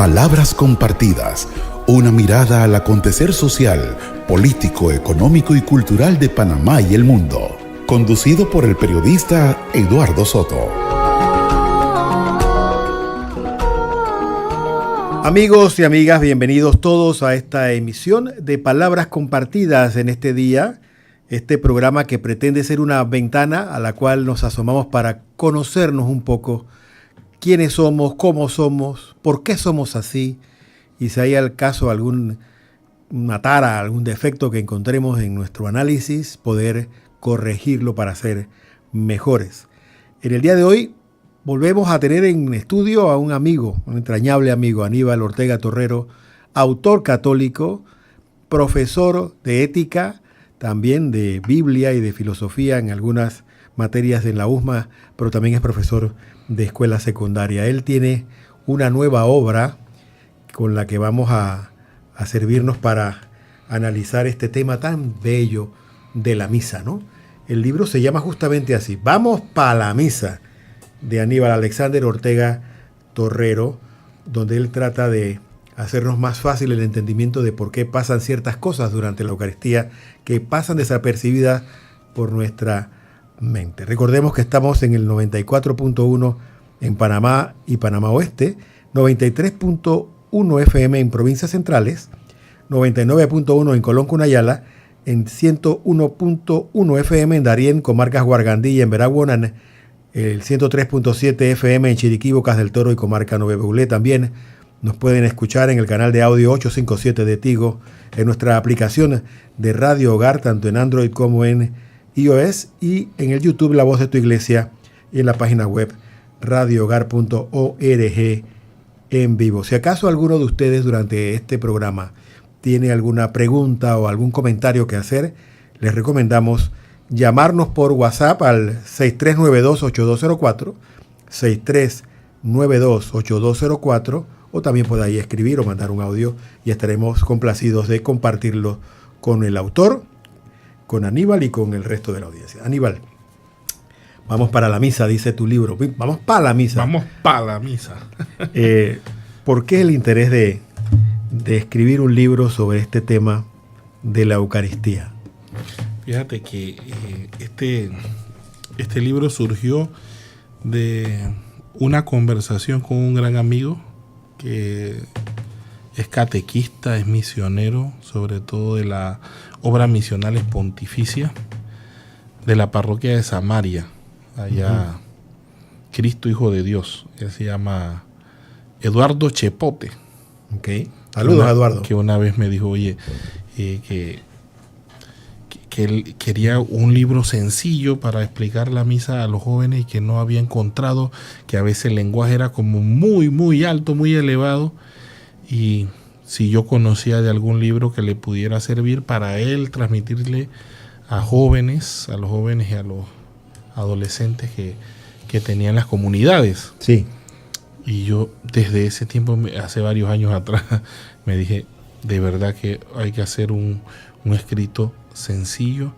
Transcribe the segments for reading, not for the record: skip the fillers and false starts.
Palabras compartidas, una mirada al acontecer social, político, económico y cultural de Panamá y el mundo. Conducido por el periodista Eduardo Soto. Amigos y amigas, bienvenidos todos a esta emisión de Palabras Compartidas en este día. Este programa que pretende ser una ventana a la cual nos asomamos para conocernos un poco quiénes somos, cómo somos, por qué somos así y si hay al caso alguna tara, algún defecto que encontremos en nuestro análisis, poder corregirlo para ser mejores. En el día de hoy volvemos a tener en estudio a un amigo, un entrañable amigo, Aníbal Ortega Torrero, autor católico, profesor de ética, también de Biblia y de filosofía en algunas materias en la USMA, pero también es profesor de escuela secundaria. Él tiene una nueva obra con la que vamos a servirnos para analizar este tema tan bello de la misa, ¿no? El libro se llama justamente así, Vamos pa' la misa, de Aníbal Alexander Ortega Torrero, donde él trata de hacernos más fácil el entendimiento de por qué pasan ciertas cosas durante la Eucaristía que pasan desapercibidas por nuestra mente. Recordemos que estamos en el 94.1 en Panamá y Panamá Oeste, 93.1 FM en provincias centrales, 99.1 en Colón Cunayala, en 101.1 FM en Darién, comarcas Guargandí y en Veraguaná, el 103.7 FM en Chiriquí, Bocas del Toro y comarca Nueve Beulé. También nos pueden escuchar en el canal de audio 857 de Tigo, en nuestra aplicación de Radio Hogar, tanto en Android como en iOS, y en el YouTube La Voz de tu Iglesia y en la página web radiohogar.org en vivo. Si acaso alguno de ustedes durante este programa tiene alguna pregunta o algún comentario que hacer, les recomendamos llamarnos por WhatsApp al 6392-8204, 6392-8204, o también puede ahí escribir o mandar un audio y estaremos complacidos de compartirlo con el autor, con Aníbal y con el resto de la audiencia. Aníbal, vamos para la misa, dice tu libro. Vamos para la misa. Vamos para la misa. ¿Por qué el interés de escribir un libro sobre este tema de la Eucaristía? Fíjate que este libro surgió de una conversación con un gran amigo que es catequista, es misionero, sobre todo de la obra misionales pontificia de la parroquia de Samaria, allá Cristo Hijo de Dios. Él se llama Eduardo Chepote. Okay. Saludos, Eduardo. Que una vez me dijo, oye, que él quería un libro sencillo para explicar la misa a los jóvenes y que no había encontrado, que a veces el lenguaje era como muy, muy alto, muy elevado, y si yo conocía de algún libro que le pudiera servir para él transmitirle a los jóvenes y a los adolescentes que tenían las comunidades. Sí. Y yo desde ese tiempo, hace varios años atrás, me dije, de verdad que hay que hacer un escrito sencillo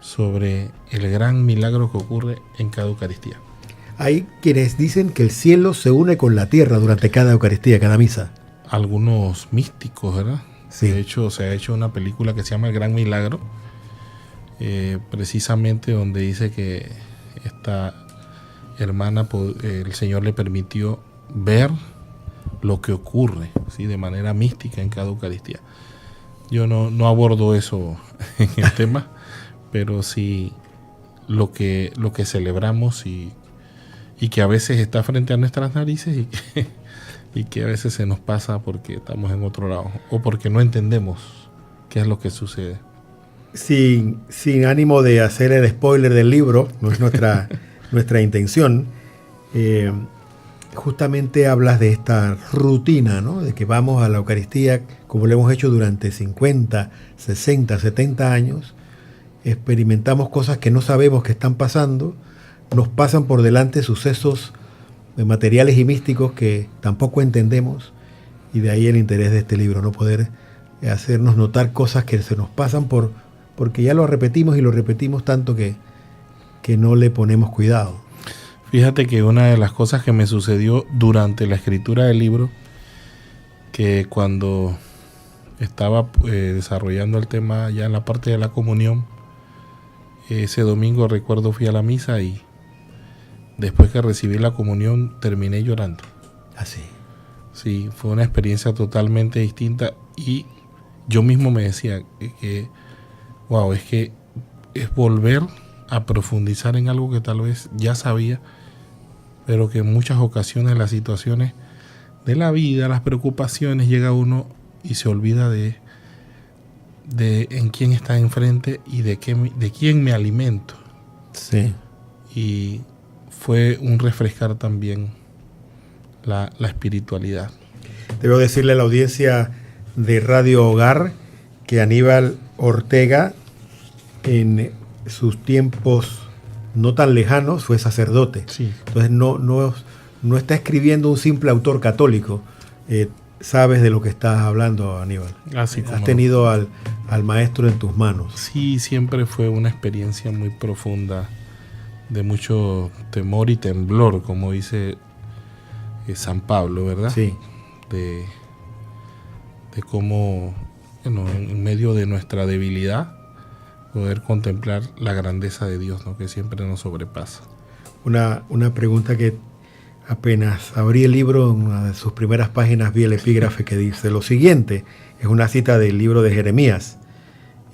sobre el gran milagro que ocurre en cada Eucaristía. Hay quienes dicen que el cielo se une con la tierra durante cada Eucaristía, cada misa. Algunos místicos, ¿verdad? Sí. De hecho, se ha hecho una película que se llama El Gran Milagro, precisamente donde dice que esta hermana, el Señor le permitió ver lo que ocurre, ¿sí?, de manera mística en cada Eucaristía. Yo no abordo eso en el tema, pero sí lo que celebramos y que a veces está frente a nuestras narices y que a veces se nos pasa porque estamos en otro lado o porque no entendemos qué es lo que sucede. Sin ánimo de hacer el spoiler del libro, no es nuestra intención. Justamente hablas de esta rutina, ¿no? De que vamos a la Eucaristía como lo hemos hecho durante 50, 60, 70 años. Experimentamos cosas que no sabemos que están pasando. Nos pasan por delante sucesos materiales y místicos que tampoco entendemos. Y de ahí el interés de este libro, no poder hacernos notar cosas que se nos pasan porque ya lo repetimos y lo repetimos tanto que no le ponemos cuidado. Fíjate que una de las cosas que me sucedió durante la escritura del libro que cuando estaba desarrollando el tema ya en la parte de la comunión, ese domingo recuerdo fui a la misa y después que recibí la comunión terminé llorando. Así. Sí, fue una experiencia totalmente distinta y yo mismo me decía que wow, es que es volver a profundizar en algo que tal vez ya sabía, pero que en muchas ocasiones las situaciones de la vida, las preocupaciones, llega uno y se olvida de en quién está enfrente y de quién me alimento. Sí. Y fue un refrescar también la espiritualidad. Debo decirle a la audiencia de Radio Hogar que Aníbal Ortega, en sus tiempos no tan lejanos, fue sacerdote. Sí. Entonces no está escribiendo un simple autor católico. Sabes de lo que estás hablando, Aníbal. Así como has tenido al maestro en tus manos. Sí, siempre fue una experiencia muy profunda, de mucho temor y temblor, como dice San Pablo, ¿verdad? Sí. De cómo, bueno, en medio de nuestra debilidad, poder contemplar la grandeza de Dios, ¿no? Que siempre nos sobrepasa. Una pregunta que apenas abrí el libro, en una de sus primeras páginas vi el epígrafe que dice lo siguiente. Es una cita del libro de Jeremías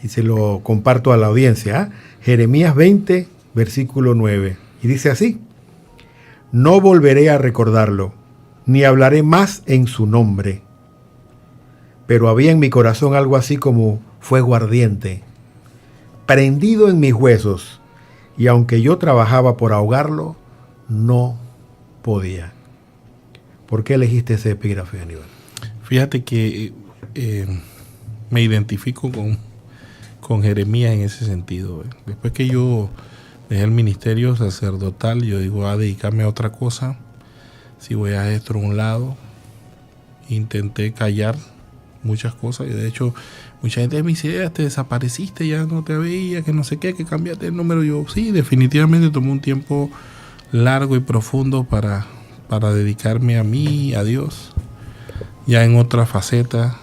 y se lo comparto a la audiencia. Jeremías 20, versículo 9. Y dice así: no volveré a recordarlo, ni hablaré más en su nombre. Pero había en mi corazón algo así como fuego ardiente, prendido en mis huesos, y aunque yo trabajaba por ahogarlo, no podía. ¿Por qué elegiste ese epígrafe, Aníbal? Fíjate que me identifico con Jeremías en ese sentido. Después que yo dejé el ministerio sacerdotal, yo digo, a dedicarme a otra cosa. Si voy a esto a un lado, intenté callar muchas cosas y de hecho mucha gente me dice, te desapareciste, ya no te veía, que no sé qué, que cambiaste el número. Yo sí, definitivamente tomé un tiempo largo y profundo para dedicarme a mí, a Dios, ya en otra faceta,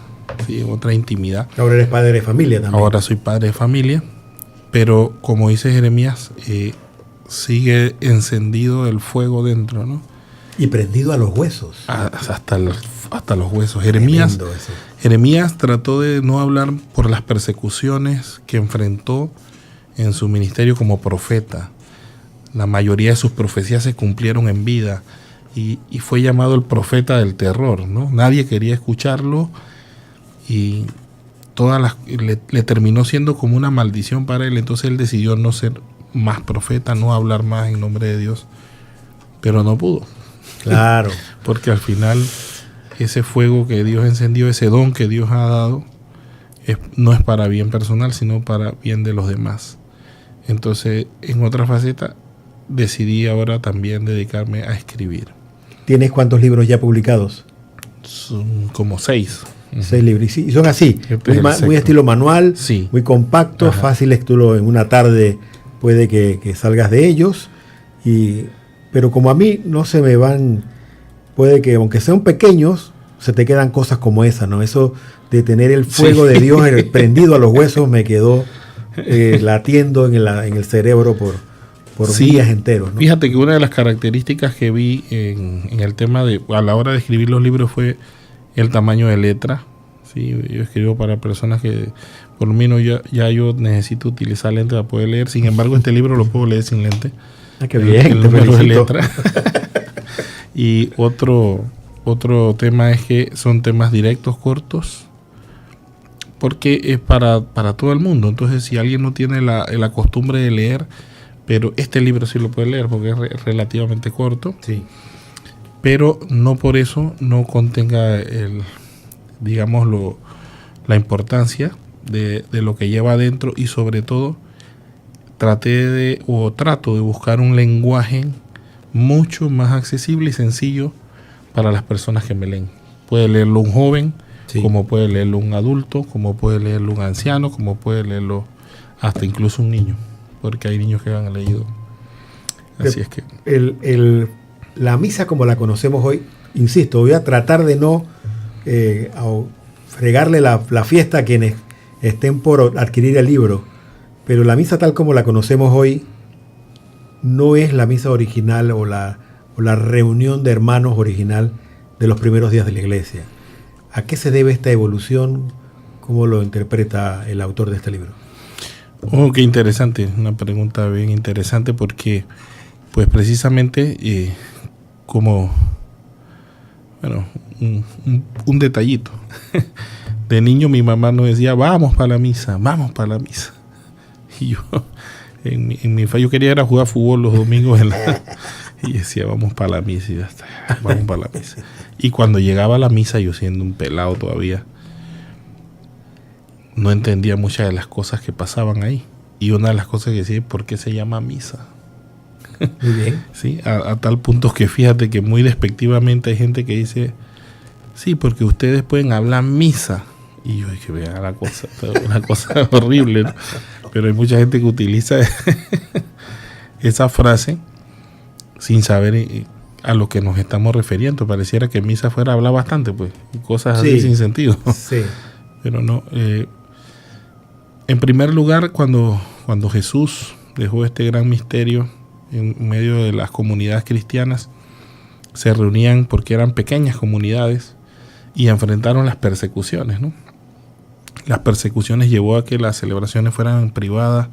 ¿sí? En otra intimidad. Ahora eres padre de familia también. Ahora soy padre de familia, pero como dice Jeremías, sigue encendido el fuego dentro, ¿no? Y prendido a los huesos. Hasta los huesos. Jeremías trató de no hablar por las persecuciones que enfrentó en su ministerio como profeta. La mayoría de sus profecías se cumplieron en vida y fue llamado el profeta del terror, ¿no? Nadie quería escucharlo y le terminó siendo como una maldición para él. Entonces él decidió no ser más profeta, no hablar más en nombre de Dios, pero no pudo. Claro. Porque al final ese fuego que Dios encendió, ese don que Dios ha dado, no es para bien personal, sino para bien de los demás. Entonces, en otra faceta, decidí ahora también dedicarme a escribir. ¿Tienes cuántos libros ya publicados? Son como 6. 6 libros. Y son así, muy estilo manual, sí, muy compactos, ajá, fáciles. Tú en una tarde puede que salgas de ellos. Pero como a mí no se me van, puede que aunque sean pequeños, se te quedan cosas como esa, ¿no? Eso de tener el fuego de Dios prendido a los huesos me quedó latiendo en el cerebro por días enteros, ¿no? Fíjate que una de las características que vi en el tema a la hora de escribir los libros fue el tamaño de letra. Sí, yo escribo para personas que por lo menos ya yo necesito utilizar lente para poder leer. Sin embargo, este libro lo puedo leer sin lente. Ah, qué bien, el número de letra. Y otro tema es que son temas directos, cortos, porque es para todo el mundo. Entonces, si alguien no tiene la costumbre de leer, pero este libro sí lo puede leer porque es relativamente corto, sí, pero no por eso no contenga la importancia de lo que lleva adentro, y sobre todo trato de buscar un lenguaje mucho más accesible y sencillo para las personas que me leen. Puede leerlo un joven, sí, como puede leerlo un adulto, como puede leerlo un anciano, como puede leerlo hasta incluso un niño, porque hay niños que han leído. Así es que la misa como la conocemos hoy, insisto, voy a tratar de no fregarle la fiesta a quienes estén por adquirir el libro, pero la misa tal como la conocemos hoy no es la misa original o la reunión de hermanos original de los primeros días de la Iglesia. ¿A qué se debe esta evolución? ¿Cómo lo interpreta el autor de este libro? Oh, qué interesante, una pregunta bien interesante porque, pues precisamente, como, bueno, un detallito. De niño mi mamá nos decía, vamos para la misa. Y yo, en mi yo quería ir a jugar fútbol los domingos y decía, vamos para la misa y ya está, vamos para la misa. Y cuando llegaba a la misa, yo siendo un pelado todavía, no entendía muchas de las cosas que pasaban ahí. Y una de las cosas que decía, ¿por qué se llama misa? Muy bien. Sí, a tal punto que fíjate que muy despectivamente hay gente que dice, sí, porque ustedes pueden hablar misa. Y yo dije, vea la cosa, una cosa horrible, ¿no? Pero hay mucha gente que utiliza esa frase sin saber a lo que nos estamos refiriendo. Pareciera que misa fuera a hablar bastante, pues, cosas así sin sentido. Sí. Pero no. En primer lugar, cuando Jesús dejó este gran misterio en medio de las comunidades cristianas, se reunían porque eran pequeñas comunidades y enfrentaron las persecuciones, ¿no? Las persecuciones llevó a que las celebraciones fueran privadas,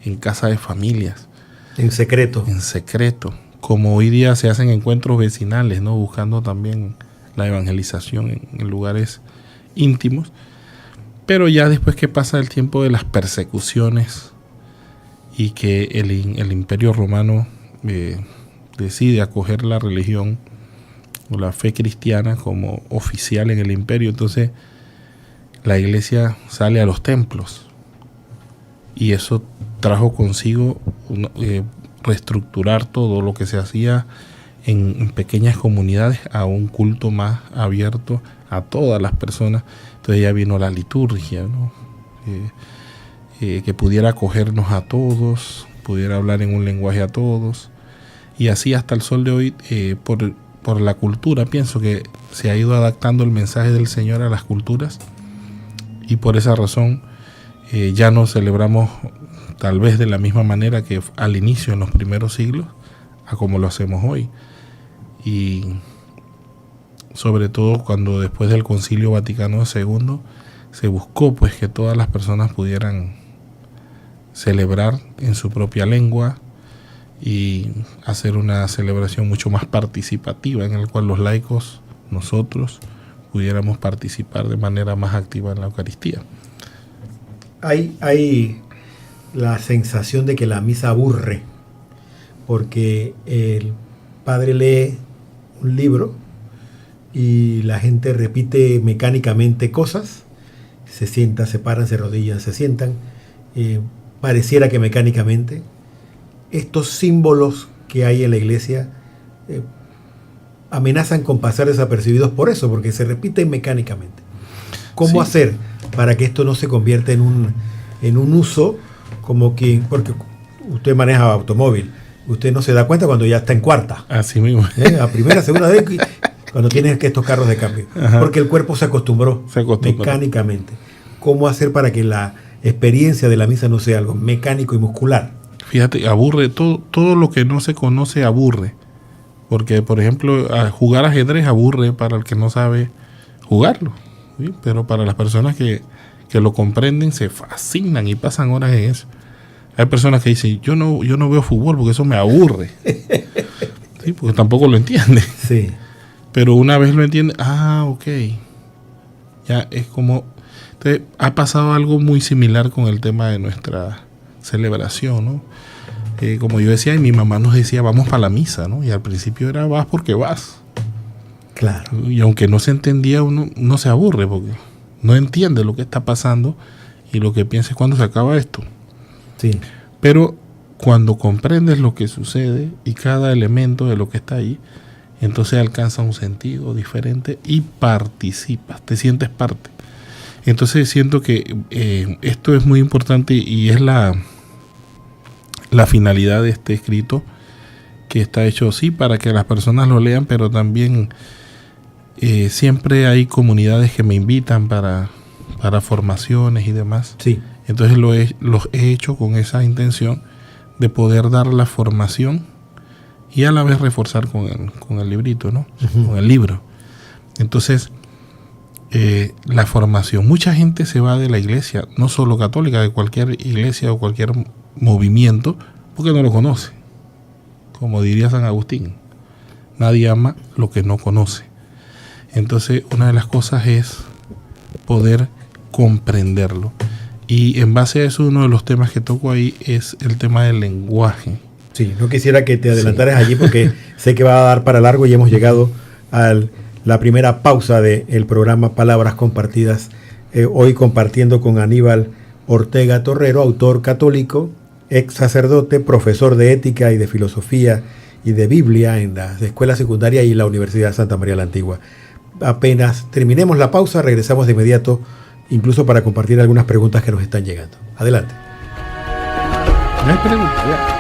en casa de familias. En secreto. En secreto. Como hoy día se hacen encuentros vecinales, ¿no? Buscando también la evangelización en lugares íntimos. Pero ya después que pasa el tiempo de las persecuciones y que el Imperio Romano decide acoger la religión o la fe cristiana como oficial en el imperio, entonces la iglesia sale a los templos y eso trajo consigo reestructurar todo lo que se hacía en pequeñas comunidades a un culto más abierto a todas las personas. Entonces ya vino la liturgia, ¿no? Que pudiera acogernos a todos, pudiera hablar en un lenguaje a todos, y así hasta el sol de hoy, por la cultura, pienso que se ha ido adaptando el mensaje del Señor a las culturas, y por esa razón ya no celebramos tal vez de la misma manera que al inicio en los primeros siglos a como lo hacemos hoy. Y sobre todo cuando después del Concilio Vaticano II se buscó pues que todas las personas pudieran celebrar en su propia lengua y hacer una celebración mucho más participativa en la cual los laicos, nosotros, pudiéramos participar de manera más activa en la Eucaristía. Hay la sensación de que la misa aburre, porque el padre lee un libro y la gente repite mecánicamente cosas, se sientan, se paran, se arrodillan, se sientan, pareciera que mecánicamente. Estos símbolos que hay en la iglesia amenazan con pasar desapercibidos por eso, porque se repiten mecánicamente. ¿Cómo hacer para que esto no se convierta en un uso como que, porque usted maneja automóvil, usted no se da cuenta cuando ya está en cuarta? Así mismo. A primera, segunda vez, cuando tienes que estos carros de cambio. Ajá. Porque el cuerpo se acostumbró mecánicamente. ¿Cómo hacer para que la experiencia de la misa no sea algo mecánico y muscular? Fíjate, aburre, todo lo que no se conoce aburre. Porque, por ejemplo, jugar ajedrez aburre para el que no sabe jugarlo, ¿sí? Pero para las personas que lo comprenden, se fascinan y pasan horas en eso. Hay personas que dicen, yo no veo fútbol porque eso me aburre. ¿Sí? Porque tampoco lo entiende. Sí. Pero una vez lo entiende, ok. Ya es como... Entonces, ha pasado algo muy similar con el tema de nuestra celebración, ¿no? Como yo decía, y mi mamá nos decía, vamos para la misa, ¿no? Y al principio era, vas porque vas. Claro. Y aunque no se entendía, uno no se aburre porque no entiende lo que está pasando y lo que piensa es cuándo se acaba esto. Sí. Pero cuando comprendes lo que sucede y cada elemento de lo que está ahí, entonces alcanza un sentido diferente y participas, te sientes parte. Entonces siento que esto es muy importante y es la finalidad de este escrito, que está hecho sí para que las personas lo lean, pero también siempre hay comunidades que me invitan para formaciones y demás. Sí. Entonces los he hecho con esa intención de poder dar la formación y a la vez reforzar con el librito, ¿no? Uh-huh. Con el libro. Entonces, la formación. Mucha gente se va de la iglesia, no solo católica, de cualquier iglesia o cualquier movimiento, porque no lo conoce. Como diría San Agustín, nadie ama lo que no conoce. Entonces, una de las cosas es poder comprenderlo. Y en base a eso, uno de los temas que toco ahí es el tema del lenguaje. Sí, no quisiera que te adelantaras allí porque sé que va a dar para largo y hemos llegado a la primera pausa del programa Palabras Compartidas. Hoy compartiendo con Aníbal Ortega Torrero, autor católico, ex sacerdote, profesor de ética y de filosofía y de Biblia en la escuela secundaria y la Universidad de Santa María la Antigua. Apenas terminemos la pausa, regresamos de inmediato, incluso para compartir algunas preguntas que nos están llegando. Adelante. No hay preguntas, ya.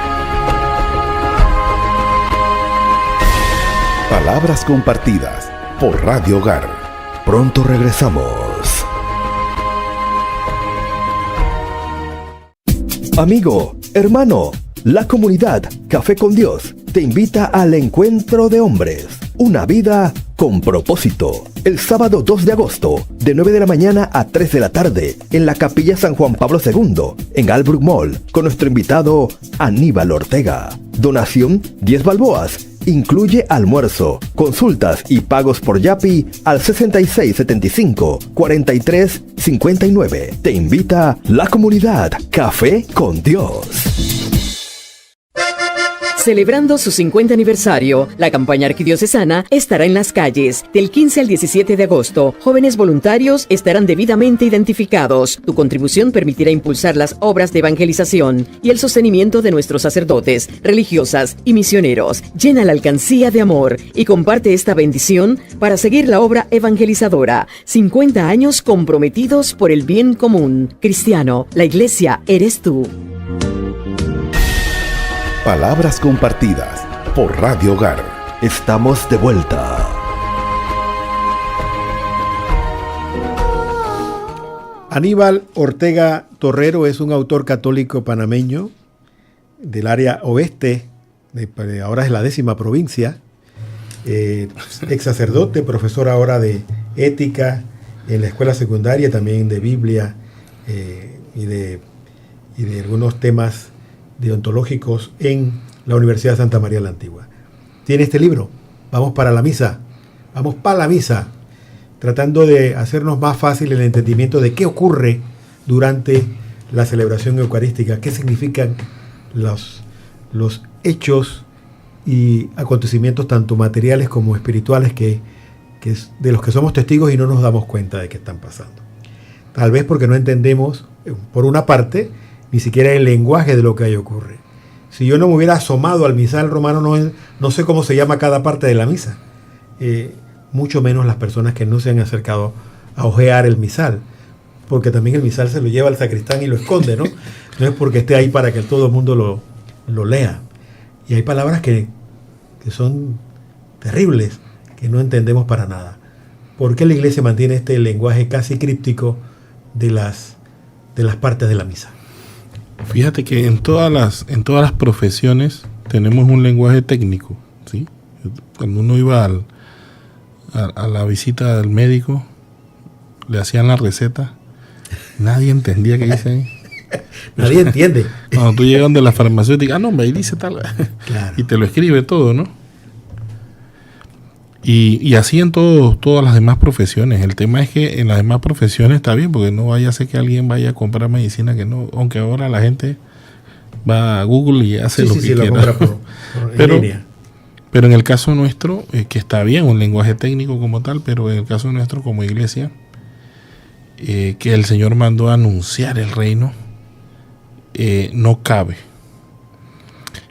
Palabras compartidas por Radio Hogar. Pronto regresamos. Amigo, hermano, la comunidad Café con Dios te invita al Encuentro de Hombres, una vida con propósito. El sábado 2 de agosto, de 9 de la mañana a 3 de la tarde, en la Capilla San Juan Pablo II, en Albrook Mall, con nuestro invitado Aníbal Ortega. Donación 10 balboas. Incluye almuerzo, consultas y pagos por Yapi al 6675-4359. Te invita la comunidad Café con Dios. Celebrando su 50 aniversario, la campaña arquidiocesana estará en las calles. Del 15 al 17 de agosto, jóvenes voluntarios estarán debidamente identificados. Tu contribución permitirá impulsar las obras de evangelización y el sostenimiento de nuestros sacerdotes, religiosas y misioneros. Llena la alcancía de amor y comparte esta bendición para seguir la obra evangelizadora. 50 años comprometidos por el bien común. Cristiano, la iglesia eres tú. Palabras compartidas por Radio Hogar. Estamos de vuelta. Aníbal Ortega Torrero es un autor católico panameño del área oeste, ahora es la 10ª provincia, ex sacerdote, profesor ahora de ética en la escuela secundaria, también de Biblia y de algunos temas deontológicos en la Universidad de Santa María la Antigua. Tiene este libro, Vamos para la misa, tratando de hacernos más fácil el entendimiento de qué ocurre durante la celebración eucarística, qué significan los hechos y acontecimientos tanto materiales como espirituales que de los que somos testigos y no nos damos cuenta de que están pasando. Tal vez porque no entendemos, por una parte, ni siquiera el lenguaje de lo que ahí ocurre. Si yo no me hubiera asomado al misal romano, no sé cómo se llama cada parte de la misa. Mucho menos las personas que no se han acercado a ojear el misal, porque también el misal se lo lleva al sacristán y lo esconde, ¿no? No es porque esté ahí para que todo el mundo lo lea. Y hay palabras que son terribles, que no entendemos para nada. ¿Por qué la iglesia mantiene este lenguaje casi críptico de las partes de la misa? Fíjate que en todas las profesiones tenemos un lenguaje técnico, ¿sí? Cuando uno iba a la visita del médico, le hacían la receta, nadie entendía qué dice ahí. Nadie entiende. Cuando tú llegas de la farmacéutica, no, ahí dice tal. Claro. Y te lo escribe todo, ¿no? Y así en todas las demás profesiones. El tema es que en las demás profesiones está bien, porque no vaya a ser que alguien vaya a comprar medicina que no, aunque ahora la gente va a Google y hace lo que quiera. Lo compra por línea. Pero en el caso nuestro, que está bien un lenguaje técnico como tal, pero en el caso nuestro como iglesia, que el Señor mandó a anunciar el reino, no cabe.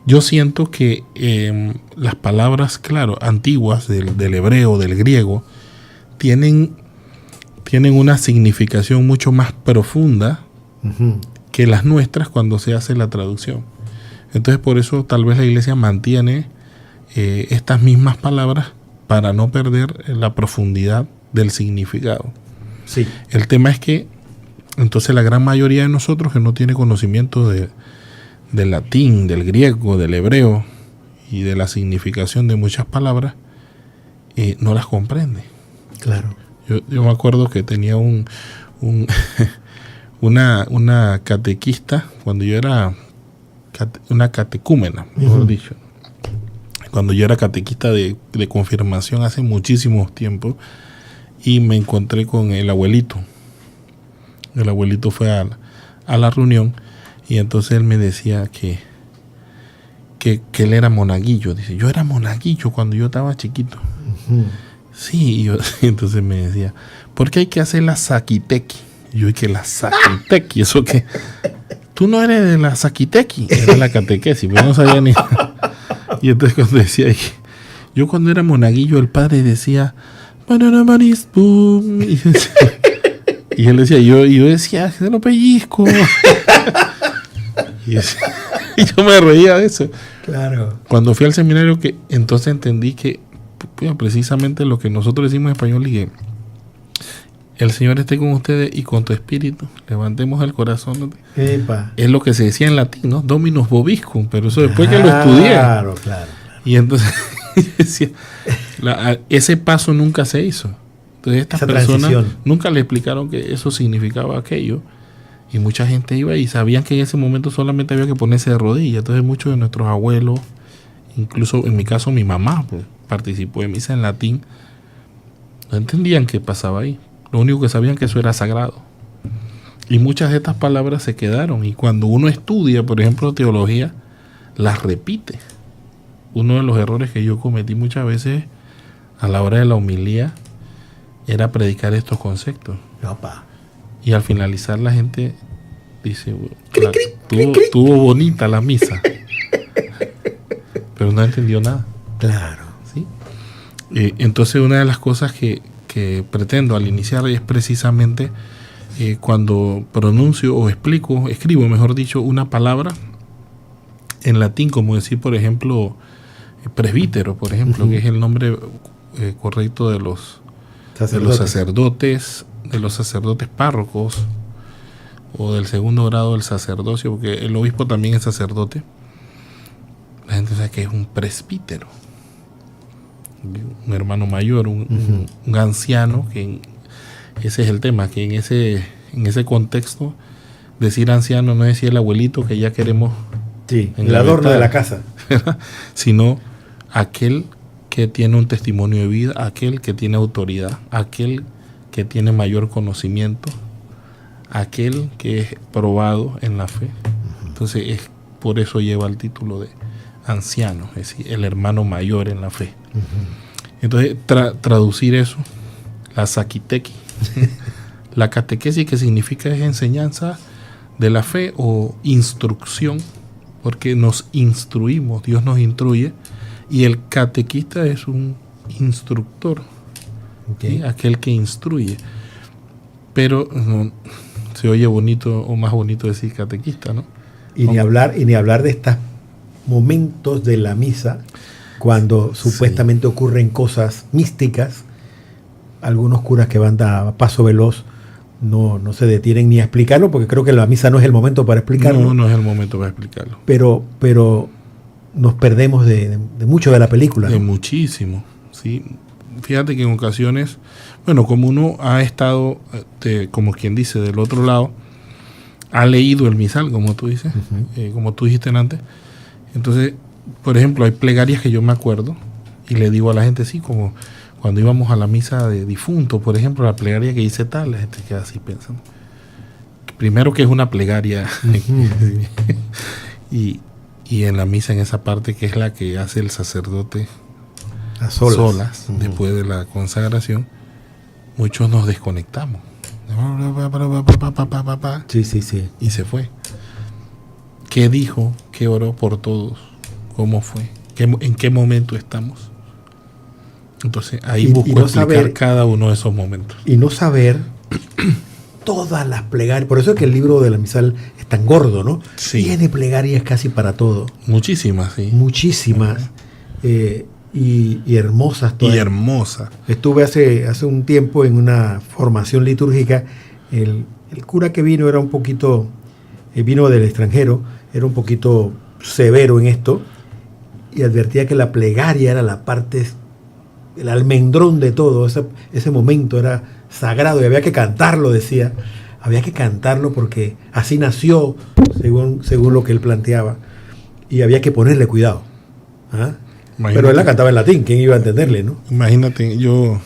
Yo siento que las palabras, claro, antiguas del hebreo, del griego, tienen una significación mucho más profunda que las nuestras cuando se hace la traducción. Entonces, por eso tal vez la iglesia mantiene estas mismas palabras para no perder la profundidad del significado. Sí. El tema es que entonces la gran mayoría de nosotros que no tiene conocimiento del latín, del griego, del hebreo y de la significación de muchas palabras, no las comprende. Claro. Yo me acuerdo que tenía una catequista cuando yo era una catecúmena, mejor dicho. Cuando yo era catequista de confirmación hace muchísimos tiempos, y me encontré con el abuelito. El abuelito fue a la reunión, y entonces él me decía que él era monaguillo. Dice, yo era monaguillo cuando yo estaba chiquito. Uh-huh. Sí, y entonces me decía, ¿por qué hay que hacer la saquitequi? Y yo, ¿y que la saquitequi? ¿Eso qué? Tú no eres de la saquitequi. Era la catequesis, pero no sabía ni. Y entonces cuando decía, yo cuando era monaguillo, el padre decía, banana manis, boom. Y él decía, yo decía, se lo pellizco. y yo me reía de eso. Claro. Cuando fui al seminario, que entonces entendí que precisamente lo que nosotros decimos en español, y que el Señor esté con ustedes y con tu espíritu, levantemos el corazón. Epa. Es lo que se decía en latín, ¿no? Dominus vobiscum, pero eso después que lo estudié. Claro. Y entonces decía, ese paso nunca se hizo. Entonces estas personas nunca le explicaron que eso significaba aquello, y mucha gente iba y sabían que en ese momento solamente había que ponerse de rodillas. Entonces muchos de nuestros abuelos, incluso en mi caso mi mamá, pues, participó de misa en latín, no entendían qué pasaba ahí. Lo único que sabían que eso era sagrado. Y muchas de estas palabras se quedaron. Y cuando uno estudia, por ejemplo, teología, las repite. Uno de los errores que yo cometí muchas veces a la hora de la homilía era predicar estos conceptos. Opa. Y al finalizar la gente dice, estuvo bonita la misa. Pero no entendió nada. Claro. ¿Sí? Entonces una de las cosas que pretendo al iniciar es precisamente cuando pronuncio o escribo, mejor dicho, una palabra en latín, como decir, por ejemplo, presbítero, por ejemplo, que es el nombre correcto de los sacerdotes, de los sacerdotes párrocos, o del segundo grado del sacerdocio, porque el obispo también es sacerdote. La gente sabe que es un presbítero, un hermano mayor, un anciano, que ese es el tema, que en ese contexto decir anciano no es decir el abuelito que ya queremos, el adorno de la casa, sino aquel que tiene un testimonio de vida, aquel que tiene autoridad, aquel que tiene mayor conocimiento, aquel que es probado en la fe. Entonces por eso lleva el título de anciano, es decir, el hermano mayor en la fe. Entonces traducir eso, la saquitequi, la catequesis, que significa es enseñanza de la fe o instrucción, porque nos instruimos, Dios nos instruye, y el catequista es un instructor, ¿sí? Aquel que instruye. Pero no, se oye bonito o más bonito decir catequista, ¿no? Y ni hablar de estos momentos de la misa cuando supuestamente ocurren cosas místicas. Algunos curas que van a paso veloz no se detienen ni a explicarlo, porque creo que la misa no es el momento para explicarlo. No es el momento para explicarlo. Pero nos perdemos de mucho de la película. De muchísimo, sí. Fíjate que en ocasiones, bueno, como uno ha estado, como quien dice, del otro lado, ha leído el misal, como tú dices, como tú dijiste antes. Entonces, por ejemplo, hay plegarias que yo me acuerdo y le digo a la gente, sí, como cuando íbamos a la misa de difunto, por ejemplo, la plegaria que dice tal, la gente queda así pensando. Primero que es una plegaria y en la misa, en esa parte que es la que hace el sacerdote a solas. Después de la consagración, muchos nos desconectamos. Sí. Y se fue. ¿Qué dijo? ¿Qué oró por todos? ¿Cómo fue? ¿En qué momento estamos? Entonces ahí busco explicar cada uno de esos momentos. Y no saber todas las plegarias. Por eso es que el libro de la misal es tan gordo, ¿no? Sí. Tiene plegarias casi para todo. Muchísimas, sí. Muchísimas. y hermosas todas. Y hermosa. Estuve hace un tiempo en una formación litúrgica. El cura que vino era un poquito, vino del extranjero, era un poquito severo en esto y advertía que la plegaria era la parte, el almendrón de todo. Ese momento era sagrado y había que cantarlo, decía. Había que cantarlo porque así nació, según lo que él planteaba. Y había que ponerle cuidado. ¿Ah? Pero él la cantaba en latín, ¿quién iba a entenderle, no? Imagínate, yo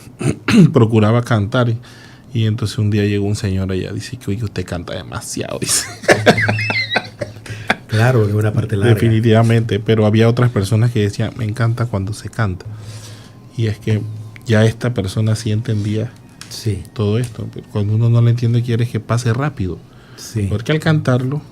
procuraba cantar y entonces un día llegó un señor allá, dice que oye, usted canta demasiado, dice. Claro, es una parte larga. Definitivamente, pero había otras personas que decían, me encanta cuando se canta. Y es que ya esta persona sí entendía todo esto. Cuando uno no lo entiende, quiere que pase rápido. Sí. Porque al cantarlo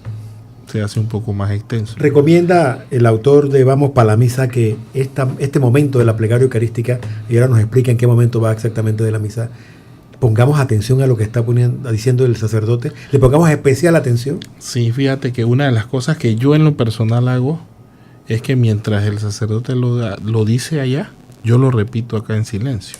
se hace un poco más extenso. Recomienda el autor de Vamos para la Misa que este momento de la plegaria eucarística, y ahora nos explica en qué momento va exactamente de la misa, pongamos atención a lo que está diciendo el sacerdote, le pongamos especial atención. Sí, fíjate que una de las cosas que yo en lo personal hago es que mientras el sacerdote lo dice allá, yo lo repito acá en silencio.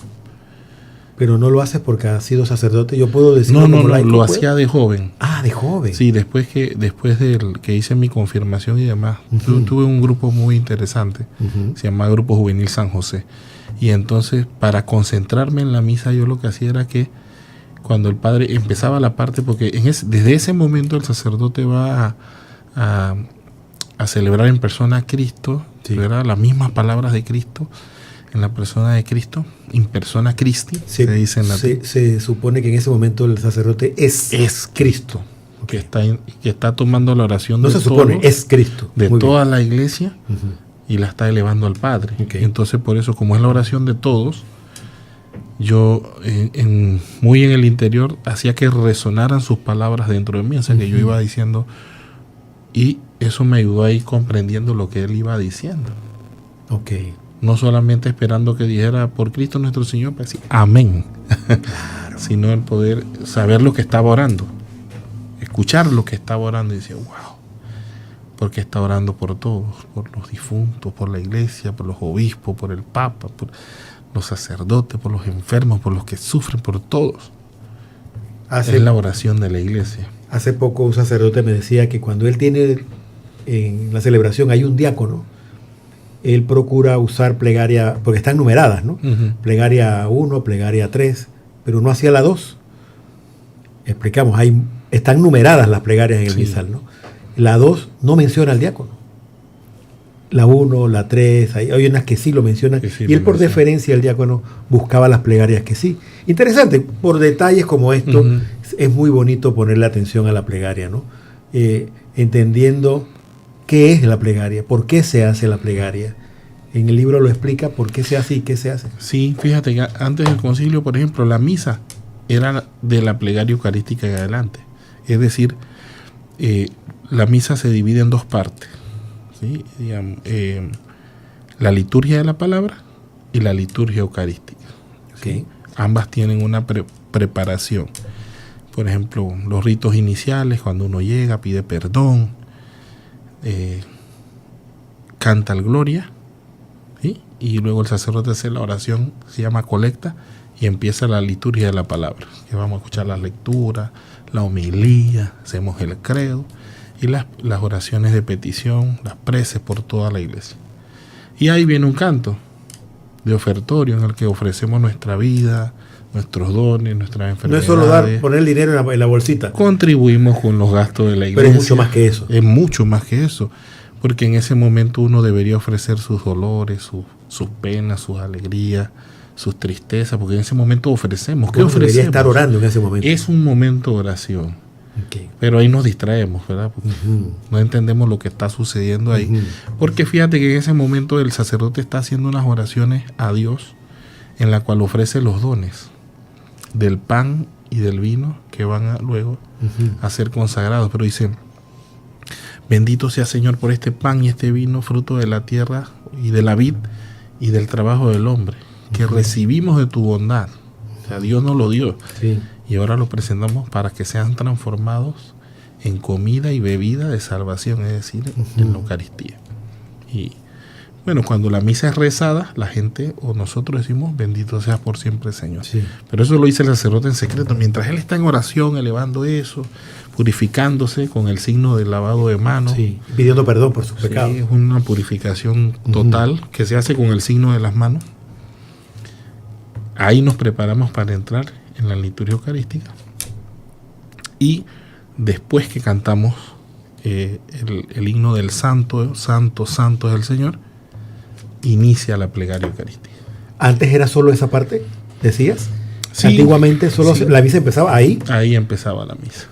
Pero no lo haces porque has sido sacerdote. Yo puedo decir no, lo hacía de joven. Ah, de joven. Sí, después del que hice mi confirmación y demás, yo tuve un grupo muy interesante, se llama Grupo Juvenil San José. Y entonces, para concentrarme en la misa, yo lo que hacía era que cuando el padre empezaba la parte, porque desde ese momento el sacerdote va a celebrar en persona a Cristo, ¿verdad? Las mismas palabras de Cristo, en la persona de Cristo, in persona Christi, se dice en latín. Se supone que en ese momento el sacerdote es Cristo. Que está tomando la oración no de se supone, todos, es Cristo. de toda la iglesia, y la está elevando al Padre. Entonces, por eso, como es la oración de todos, yo muy en el interior hacía que resonaran sus palabras dentro de mí, o sea que yo iba diciendo, y eso me ayudó a ir comprendiendo lo que él iba diciendo. No solamente esperando que dijera por Cristo nuestro Señor, pues sí, amén. Claro. Sino el poder saber lo que estaba orando, escuchar lo que estaba orando y decir, wow, porque está orando por todos, por los difuntos, por la iglesia, por los obispos, por el Papa, por los sacerdotes, por los enfermos, por los que sufren, por todos. Es la oración de la iglesia. Hace poco un sacerdote me decía que cuando él tiene en la celebración hay un diácono, él procura usar plegaria, porque están numeradas, ¿no? Plegaria 1, plegaria 3, pero no hacía la 2. Explicamos, están numeradas las plegarias en el misal, ¿no? La 2 no menciona al diácono. La 1, la 3, hay unas que sí lo mencionan, y él por deferencia al diácono buscaba las plegarias que sí. Interesante, por detalles como esto, es muy bonito ponerle atención a la plegaria, ¿no? Entendiendo qué es la plegaria, por qué se hace la plegaria. En el libro lo explica por qué se hace y qué se hace. Sí, fíjate que antes del concilio, por ejemplo, la misa era de la plegaria eucarística en adelante. Es decir, la misa se divide en dos partes, ¿sí? Digamos, la liturgia de la palabra y la liturgia eucarística. ¿Sí? Ambas tienen una preparación. Por ejemplo, los ritos iniciales, cuando uno llega, pide perdón, canta el Gloria, ¿sí? Y luego el sacerdote hace la oración, se llama colecta, y empieza la liturgia de la palabra, que vamos a escuchar las lecturas, la homilía, hacemos el credo y las oraciones de petición, las preces por toda la iglesia. Y ahí viene un canto de ofertorio en el que ofrecemos nuestra vida, nuestros dones, nuestras enfermedades. No es solo poner el dinero en la bolsita. Contribuimos con los gastos de la iglesia. Pero es mucho más que eso. Es mucho más que eso. Porque en ese momento uno debería ofrecer sus dolores, sus penas, sus alegrías, sus tristezas, porque en ese momento ofrecemos. ¿Qué ofrecemos? Debería estar orando en ese momento. Es un momento de oración. Pero ahí nos distraemos, ¿verdad? Porque no entendemos lo que está sucediendo ahí. Porque fíjate que en ese momento el sacerdote está haciendo unas oraciones a Dios en la cual ofrece los dones del pan y del vino que van luego a ser consagrados. Pero dice, bendito sea Señor por este pan y este vino, fruto de la tierra y de la vid y del trabajo del hombre, que recibimos de tu bondad. O sea, Dios nos lo dio. Y ahora lo presentamos para que sean transformados en comida y bebida de salvación, es decir, en la Eucaristía. Y Bueno, cuando la misa es rezada, la gente o nosotros decimos, bendito seas por siempre, Señor. Sí. Pero eso lo dice el sacerdote en secreto. Mientras él está en oración, elevando eso, purificándose con el signo del lavado de manos. Sí, pidiendo perdón por sus Sí, pecados. es una purificación total que se hace con el signo de las manos. Ahí nos preparamos para entrar en la liturgia eucarística. Y después que cantamos el himno del Santo, Santo, Santo es el Señor, inicia la plegaria eucarística. Antes era solo esa parte, decías. Sí, Antiguamente solo sí. la misa empezaba ahí. Ahí empezaba la misa.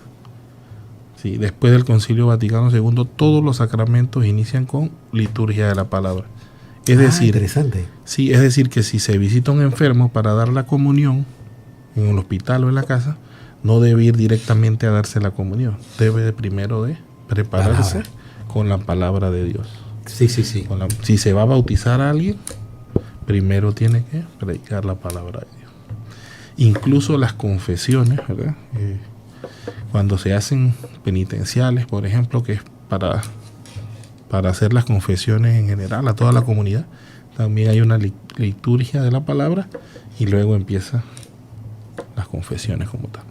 Sí, después del Concilio Vaticano II, todos los sacramentos inician con liturgia de la palabra. Es decir, interesante. sí, es decir, que si se visita a un enfermo para dar la comunión en un hospital o en la casa, no debe ir directamente a darse la comunión. Debe de primero de prepararse con la palabra de Dios. Sí, sí, sí. Si se va a bautizar a alguien, primero tiene que predicar la palabra de Dios. Incluso las confesiones, ¿verdad? Cuando se hacen penitenciales, por ejemplo, que es para hacer las confesiones en general a toda la comunidad, también hay una liturgia de la palabra y luego empiezan las confesiones como tal.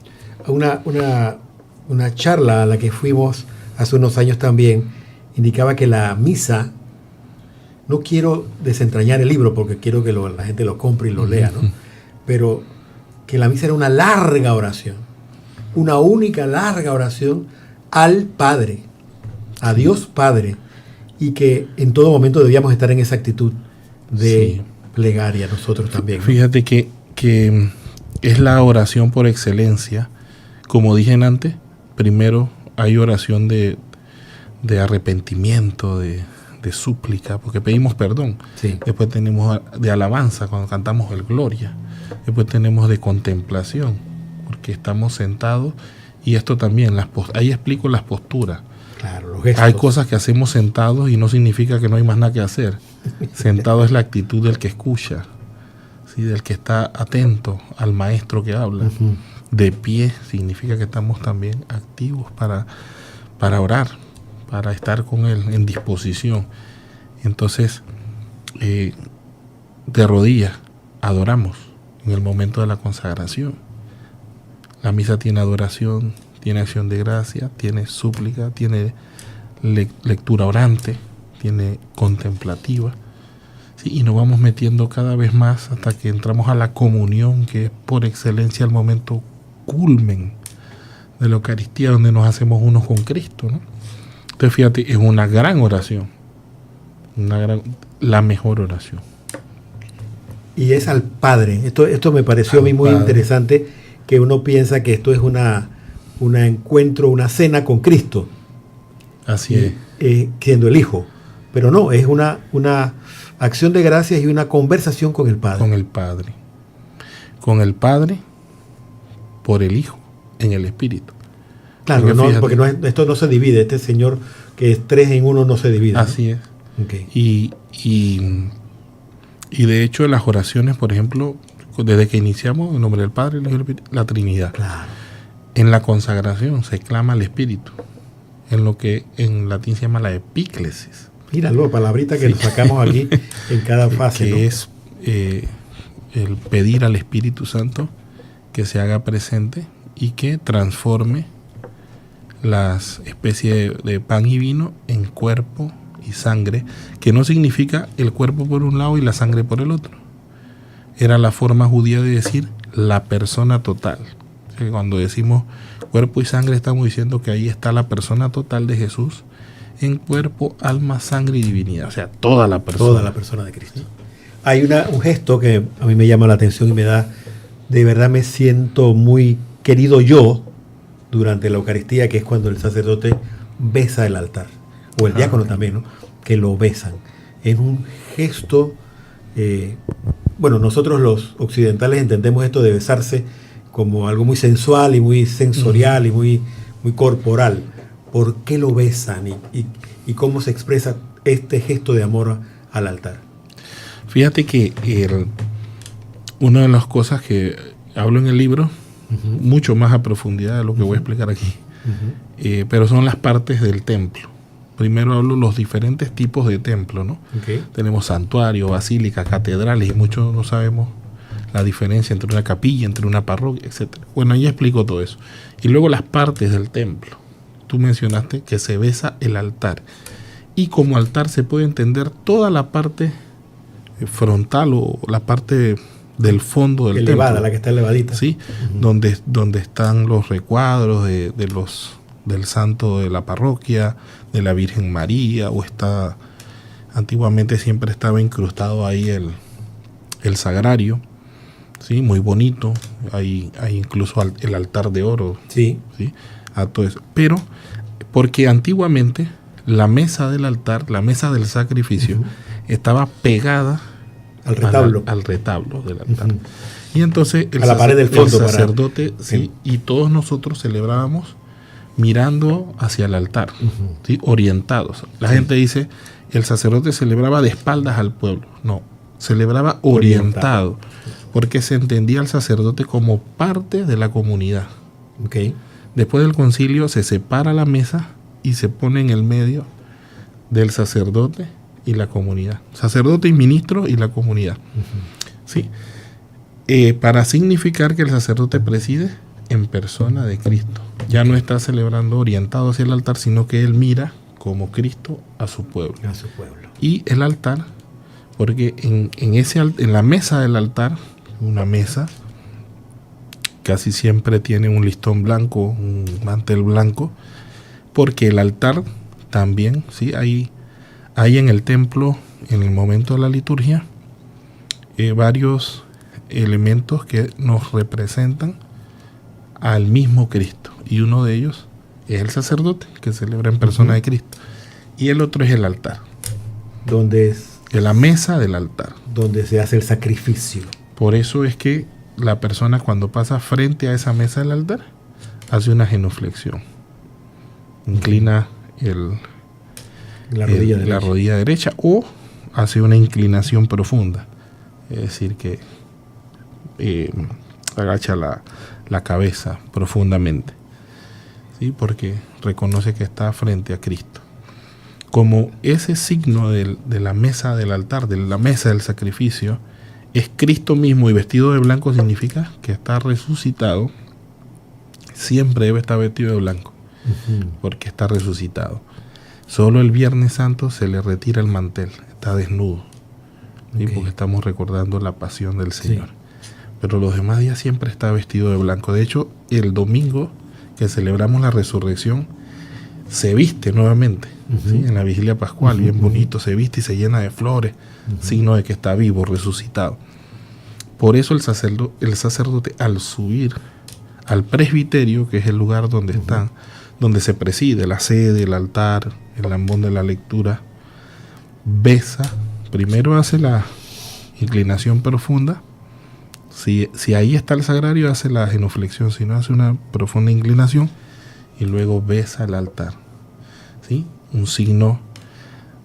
Una charla a la que fuimos hace unos años también indicaba que la misa, no quiero desentrañar el libro porque quiero que la gente lo compre y lo lea, ¿no? Pero que la misa era una larga oración, una única larga oración al Padre, a Dios Padre, y que en todo momento debíamos estar en esa actitud de plegaria nosotros también, ¿no? Fíjate que es la oración por excelencia. Como dije antes, primero hay oración de arrepentimiento, de súplica, porque pedimos perdón. Sí. Después tenemos de alabanza, cuando cantamos el Gloria. Después tenemos de contemplación, porque estamos sentados. Y esto también, ahí explico las posturas. Claro, los gestos. Hay cosas que hacemos sentados y no significa que no hay más nada que hacer. Sentado es la actitud del que escucha, ¿sí? Del que está atento al maestro que habla. Uh-huh. De pie significa que estamos también activos para orar, para estar con Él en disposición. Entonces, de rodillas, adoramos en el momento de la consagración. La misa tiene adoración, tiene acción de gracia, tiene súplica, tiene lectura orante, tiene contemplativa. Sí, y nos vamos metiendo cada vez más hasta que entramos a la comunión, que es por excelencia el momento culmen de la Eucaristía, donde nos hacemos unos con Cristo, ¿no? Entonces, fíjate, es una gran oración, la mejor oración. Y es al Padre. Esto me pareció a mí muy interesante, que uno piensa que esto es un encuentro, una cena con Cristo. Así es. Siendo el Hijo. Pero no, es una acción de gracias y una conversación con el Padre. Con el Padre. Con el Padre, por el Hijo, en el Espíritu. Claro, porque esto no se divide. Este Señor que es 3 en 1 no se divide. Así es. Okay. Y de hecho las oraciones, por ejemplo, desde que iniciamos, en nombre del Padre, el Hijo y el Espíritu, la Trinidad. Claro. En la consagración se clama al Espíritu, en lo que en latín se llama la epíclesis. Míralo, palabrita que nos sacamos aquí en cada fase. Que ¿no? es el pedir al Espíritu Santo que se haga presente y que transforme las especies de pan y vino en cuerpo y sangre, que no significa el cuerpo por un lado y la sangre por el otro. Era la forma judía de decir la persona total. O sea, cuando decimos cuerpo y sangre, estamos diciendo que ahí está la persona total de Jesús en cuerpo, alma, sangre y divinidad. O sea, toda la persona. Toda la persona de Cristo. Hay un gesto que a mí me llama la atención y me da, de verdad me siento muy querido yo durante la Eucaristía, que es cuando el sacerdote besa el altar, o el diácono también, ¿no? Que lo besan. Es un gesto, bueno, nosotros los occidentales entendemos esto de besarse como algo muy sensual y muy sensorial y muy corporal. ¿Por qué lo besan y cómo se expresa este gesto de amor al altar? Fíjate que una de las cosas que hablo en el libro, mucho más a profundidad de lo que voy a explicar aquí, pero son las partes del templo. primero hablo los diferentes tipos de templos, ¿no? Okay. Tenemos santuario, basílica, catedrales, y muchos no sabemos la diferencia entre una capilla, entre una parroquia, etc. Bueno, ahí explico todo eso. Y luego las partes del templo. Tú mencionaste que se besa el altar. Y como altar se puede entender toda la parte frontal o la parte del fondo del elevada, templo. la que está elevadita. Sí, donde están los recuadros del santo de la parroquia, de la Virgen María, o está, antiguamente siempre estaba incrustado ahí el sagrario, sí, muy bonito, hay incluso el altar de oro, Sí. sí, a todo eso. Pero porque antiguamente la mesa del altar, la mesa del sacrificio, estaba pegada Al retablo. al retablo del altar. Y entonces A la pared del fondo, el sacerdote, sí, y todos nosotros celebrábamos mirando hacia el altar, ¿sí? Orientados. La gente dice, el sacerdote celebraba de espaldas al pueblo. No, celebraba orientado, porque se entendía al sacerdote como parte de la comunidad. Okay. Después del concilio se separa la mesa y se pone en el medio del sacerdote y la comunidad. Sacerdote y ministro y la comunidad. ¿Sí? Para significar que el sacerdote preside en persona de Cristo. Ya no está celebrando orientado hacia el altar, sino que él mira como Cristo a su pueblo. A su pueblo. Y el altar, porque en la mesa del altar, una mesa casi siempre tiene un listón blanco, un mantel blanco, porque el altar también, ¿sí? Hay en el templo, en el momento de la liturgia, varios elementos que nos representan al mismo Cristo, y uno de ellos es el sacerdote, que celebra en persona de Cristo, y el otro es el altar, Donde es la mesa del altar. donde se hace el sacrificio. Por eso es que la persona, cuando pasa frente a esa mesa del altar, hace una genuflexión, inclina La rodilla la derecha. rodilla derecha, o hace una inclinación profunda, es decir, que agacha la cabeza profundamente, ¿sí? Porque reconoce que está frente a Cristo. Como ese signo de la mesa del altar, de la mesa del sacrificio, es Cristo mismo y vestido de blanco, significa que está resucitado. Siempre debe estar vestido de blanco, porque está resucitado. Solo el Viernes Santo se le retira el mantel, está desnudo, ¿sí? Porque estamos recordando la pasión del Señor. Pero los demás días siempre está vestido de blanco. De hecho, el domingo que celebramos la resurrección, se viste nuevamente, ¿sí? En la vigilia pascual, bien bonito, se viste y se llena de flores, signo de que está vivo, resucitado. Por eso el sacerdote al subir al presbiterio, que es el lugar donde están, donde se preside la sede, el altar, el ambón de la lectura, besa, primero hace la inclinación profunda. Si ahí está el sagrario, hace la genuflexión, si no, hace una profunda inclinación y luego besa el altar, ¿sí? Un signo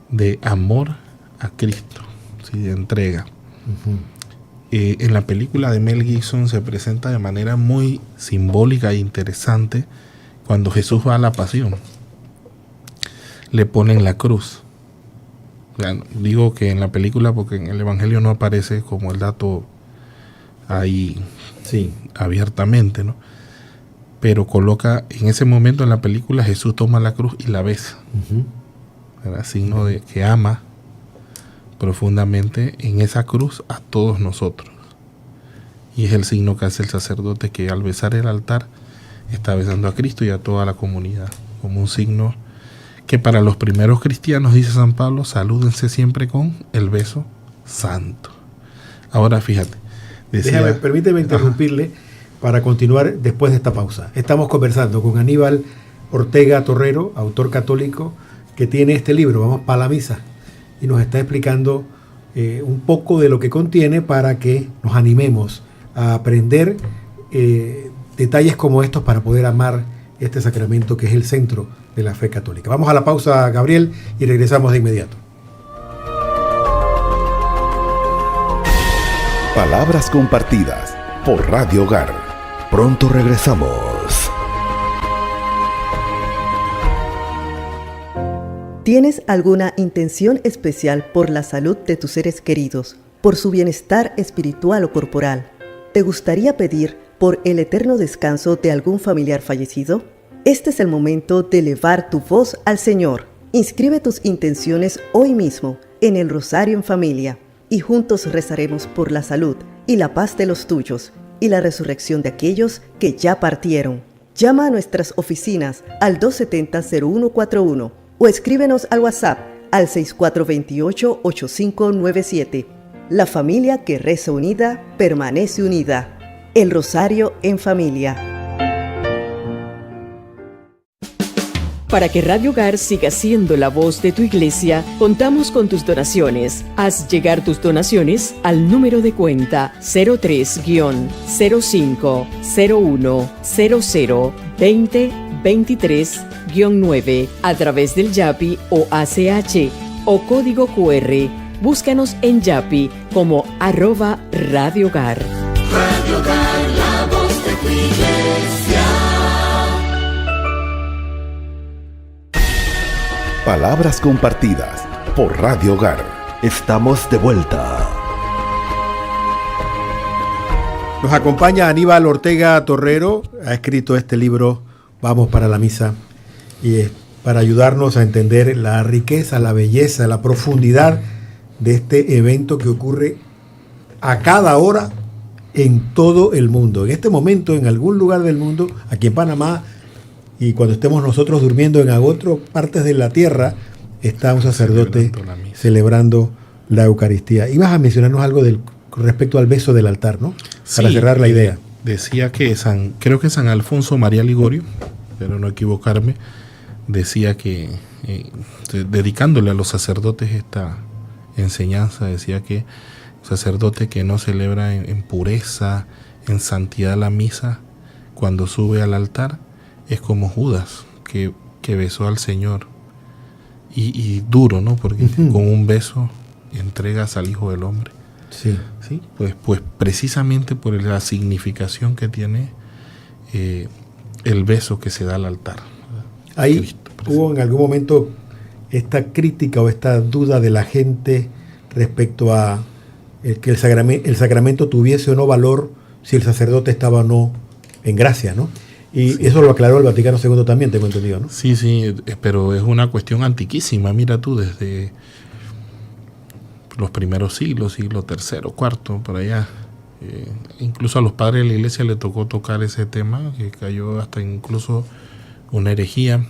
de amor a Cristo, ¿sí? De entrega. En la película de Mel Gibson se presenta de manera muy simbólica e interesante cuando Jesús va a la pasión. Le ponen la cruz. O sea, digo que en la película porque en el Evangelio no aparece como el dato ahí abiertamente, ¿no? Pero coloca en ese momento en la película, Jesús toma la cruz y la besa, signo de que ama profundamente en esa cruz a todos nosotros, y es el signo que hace el sacerdote, que al besar el altar está besando a Cristo y a toda la comunidad, como un signo que para los primeros cristianos, dice San Pablo, salúdense siempre con el beso santo. Ahora fíjate, permíteme interrumpirle para continuar después de esta pausa. Estamos conversando con Aníbal Ortega Torrero, autor católico, que tiene este libro, Vamos para la Misa, y nos está explicando un poco de lo que contiene para que nos animemos a aprender detalles como estos para poder amar este sacramento que es el centro de la fe católica. Vamos a la pausa, Gabriel, y regresamos de inmediato. Palabras compartidas por Radio Hogar. Pronto regresamos. ¿Tienes alguna intención especial por la salud de tus seres queridos, por su bienestar espiritual o corporal? ¿Te gustaría pedir por el eterno descanso de algún familiar fallecido? Este es el momento de elevar tu voz al Señor. Inscribe tus intenciones hoy mismo en el Rosario en Familia y juntos rezaremos por la salud y la paz de los tuyos y la resurrección de aquellos que ya partieron. Llama a nuestras oficinas al 270-0141 o escríbenos al WhatsApp al 6428-8597. La familia que reza unida permanece unida. El Rosario en Familia. Para que Radio Hogar siga siendo la voz de tu iglesia, contamos con tus donaciones. Haz llegar tus donaciones al número de cuenta 03-05-0100-2023-9 a través del Yapi o ACH o código QR. Búscanos en Yapi como @Radio Hogar. Radio Hogar, la voz de tu iglesia. Palabras compartidas por Radio Hogar. Estamos de vuelta. Nos acompaña Aníbal Ortega Torrero, ha escrito este libro Vamos para la Misa, y es para ayudarnos a entender la riqueza, la belleza, la profundidad de este evento que ocurre a cada hora en todo el mundo. En este momento, en algún lugar del mundo, aquí en Panamá, y cuando estemos nosotros durmiendo en otras partes de la tierra, está un sacerdote celebrando la Eucaristía. Ibas a mencionarnos algo con respecto al beso del altar, ¿no? Para cerrar la idea. Decía que creo que San Alfonso María Ligorio, pero no equivocarme, decía que, dedicándole a los sacerdotes esta enseñanza, decía que un sacerdote que no celebra en pureza, en santidad la misa, cuando sube al altar, es como Judas, que besó al Señor. Y duro, ¿no? Porque con un beso entregas al Hijo del Hombre. Sí. ¿Sí? Pues precisamente por la significación que tiene el beso que se da al altar. Ahí Cristo, hubo en algún momento esta crítica o esta duda de la gente respecto a que el sacramento tuviese o no valor si el sacerdote estaba o no en gracia, ¿no? Y sí, eso lo aclaró el Vaticano II también, tengo entendido, ¿no? Sí, pero es una cuestión antiquísima. Mira tú, desde los primeros siglos, siglo III, IV, por allá. Incluso a los padres de la iglesia le tocó tocar ese tema, que cayó hasta incluso una herejía,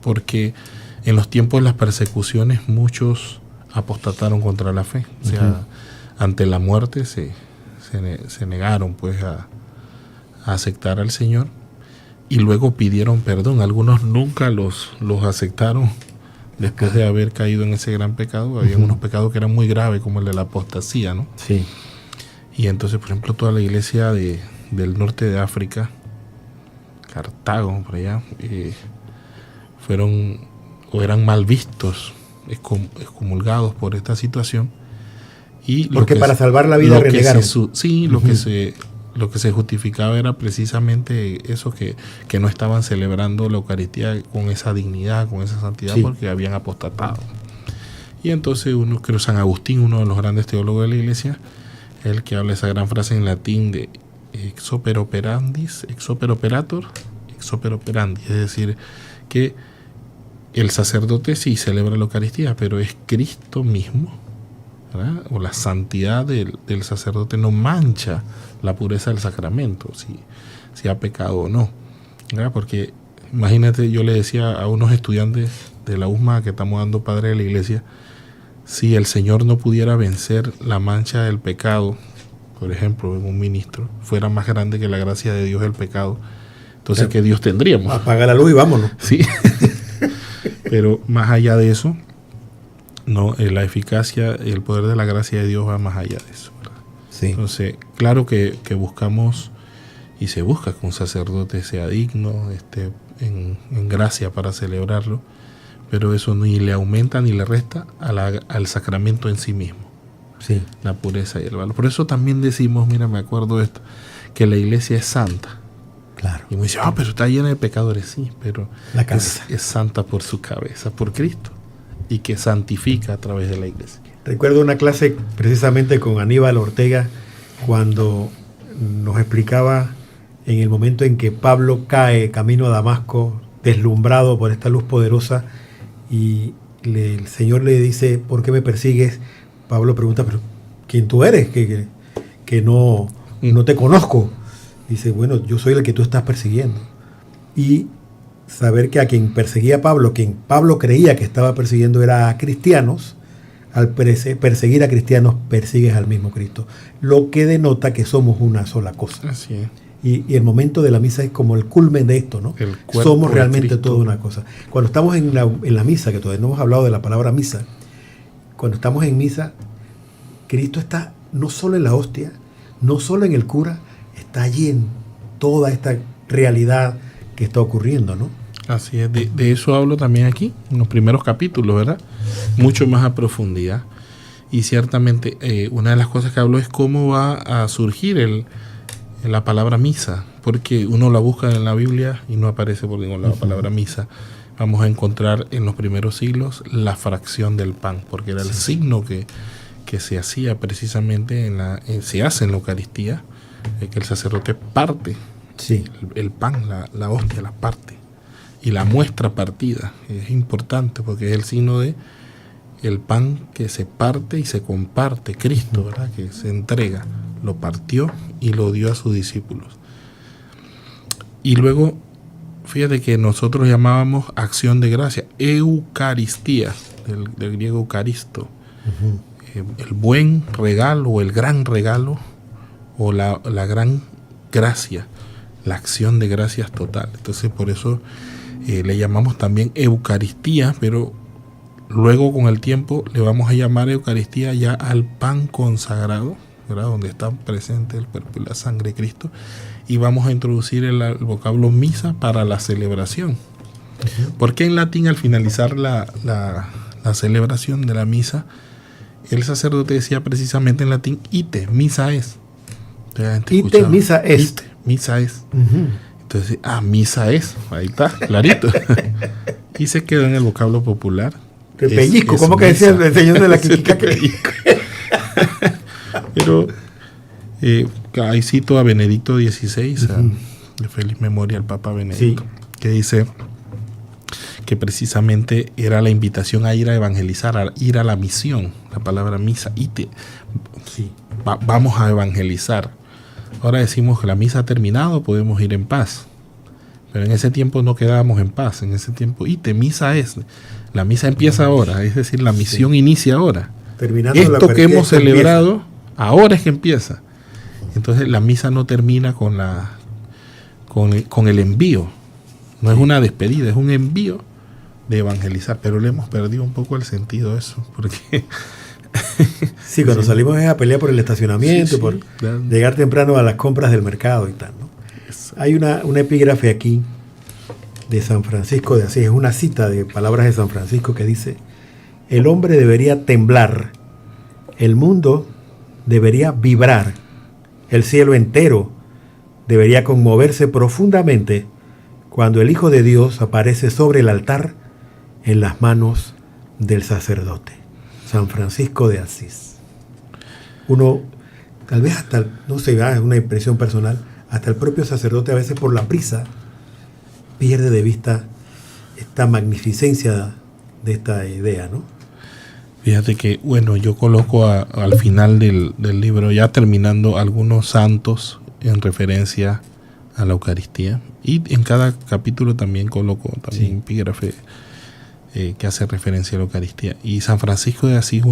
porque en los tiempos de las persecuciones muchos apostataron contra la fe. O sea, ante la muerte se negaron pues a aceptar al Señor, y luego pidieron perdón. Algunos nunca los aceptaron después de haber caído en ese gran pecado. Había unos pecados que eran muy graves, como el de la apostasía, ¿no? Sí. Y entonces, por ejemplo, toda la iglesia del norte de África, Cartago, por allá, fueron o eran mal vistos, excomulgados por esta situación. Y porque para salvar la vida renegaron. Lo que se justificaba era precisamente eso, que no estaban celebrando la Eucaristía con esa dignidad, con esa santidad, sí, porque habían apostatado. Y entonces creo San Agustín, uno de los grandes teólogos de la iglesia, el que habla esa gran frase en latín de ex opere operandis, ex opere operator, ex opere operandi, es decir, que el sacerdote sí celebra la Eucaristía, pero es Cristo mismo, ¿verdad? O la santidad del sacerdote no mancha la pureza del sacramento, si ha pecado o no, ¿verdad? Porque imagínate, yo le decía a unos estudiantes de la USMA que estamos dando padre de la iglesia, si el Señor no pudiera vencer la mancha del pecado, por ejemplo, en un ministro, fuera más grande que la gracia de Dios el pecado, entonces ¿qué Dios tendríamos? Apaga la luz y vámonos. Sí. Pero más allá de eso, no, la eficacia, el poder de la gracia de Dios va más allá de eso, ¿verdad? Sí. Entonces, claro que buscamos y se busca que un sacerdote sea digno, esté en gracia para celebrarlo, pero eso ni le aumenta ni le resta al sacramento en sí mismo. Sí. La pureza y el valor. Por eso también decimos, mira, me acuerdo de esto, que la iglesia es santa. Claro. Y me dice, pero está llena de pecadores, sí, pero la cabeza es santa por su cabeza, por Cristo. y que santifica a través de la iglesia. Recuerdo una clase precisamente con Aníbal Ortega cuando nos explicaba en el momento en que Pablo cae camino a Damasco, deslumbrado por esta luz poderosa, y el Señor le dice: ¿por qué me persigues? Pablo pregunta: ¿pero quién tú eres? Que no te conozco. Dice: bueno, yo soy el que tú estás persiguiendo. Y saber que a quien perseguía Pablo, quien Pablo creía que estaba persiguiendo, era a cristianos. Al perseguir a cristianos, persigues al mismo Cristo, lo que denota que somos una sola cosa. Así es. Y el momento de la misa es como el culmen de esto, ¿no? Somos realmente toda una cosa. Cuando estamos en la misa, que todavía no hemos hablado de la palabra misa, cuando estamos en misa, Cristo está no solo en la hostia, no solo en el cura, está allí en toda esta realidad que está ocurriendo, ¿no? Así es, de eso hablo también aquí, en los primeros capítulos, ¿verdad? Mucho más a profundidad. Y ciertamente una de las cosas que hablo es cómo va a surgir la palabra misa, porque uno la busca en la Biblia y no aparece por ningún lado la palabra misa. Vamos a encontrar en los primeros siglos la fracción del pan, porque era el signo que se hacía precisamente se hace en la Eucaristía, que el sacerdote parte el pan, la hostia, la parte, y la muestra partida. Es importante porque es el signo de el pan que se parte y se comparte, Cristo, ¿verdad? Que se entrega, lo partió y lo dio a sus discípulos. Y luego, fíjate que nosotros llamábamos acción de gracia, Eucaristía, del griego eucaristo, el buen regalo o el gran regalo o la gran gracia, la acción de gracias total. Entonces por eso le llamamos también Eucaristía, pero luego con el tiempo le vamos a llamar Eucaristía ya al pan consagrado, ¿verdad? Donde está presente el cuerpo y la sangre de Cristo, y vamos a introducir el vocablo misa para la celebración. Porque en latín, al finalizar la celebración de la misa, el sacerdote decía precisamente en latín: ite, misa es. Ite, misa es. Ite, misa es. Entonces, misa es, ahí está, clarito. Y se quedó en el vocablo popular. Que pellizco, ¿cómo que decía el señor de la Quiquicaca? Pero ahí cito a Benedicto XVI, de feliz memoria al Papa Benedicto, que dice que precisamente era la invitación a ir a evangelizar, a ir a la misión, la palabra misa, vamos a evangelizar. Ahora decimos que la misa ha terminado, podemos ir en paz. Pero en ese tiempo no quedábamos en paz. En ese tiempo, misa es. La misa empieza ahora, es decir, la misión inicia ahora. Terminando esto que hemos celebrado, ahora es que empieza. Entonces la misa no termina con el envío. No es una despedida, es un envío de evangelizar. Pero le hemos perdido un poco el sentido de eso. Porque cuando salimos es a pelear por el estacionamiento, por llegar temprano a las compras del mercado y tal, ¿no? Hay una epígrafe aquí de San Francisco de Asís, es una cita de palabras de San Francisco que dice: el hombre debería temblar, el mundo debería vibrar, el cielo entero debería conmoverse profundamente cuando el Hijo de Dios aparece sobre el altar en las manos del sacerdote. San Francisco de Asís. Uno, tal vez hasta, no sé, es una impresión personal, hasta el propio sacerdote a veces por la prisa pierde de vista esta magnificencia de esta idea, ¿no? Fíjate que, bueno, yo coloco al final del libro, ya terminando, algunos santos en referencia a la Eucaristía, y en cada capítulo también coloco epígrafe que hace referencia a la Eucaristía. Y San Francisco de Asís,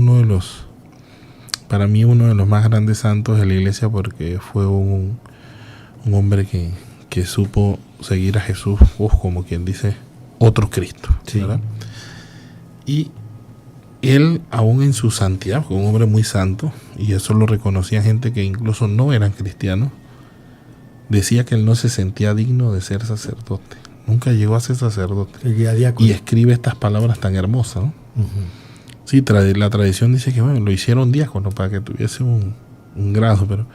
para mí uno de los más grandes santos de la Iglesia, porque fue un hombre que supo seguir a Jesús, como quien dice, otro Cristo, ¿verdad? Y él, aún en su santidad, fue un hombre muy santo, y eso lo reconocía gente que incluso no eran cristianos, decía que él no se sentía digno de ser sacerdote. Nunca llegó a ser sacerdote. Y escribe estas palabras tan hermosas, ¿no? Sí, la tradición dice que lo hicieron diácono para que tuviese un grado, pero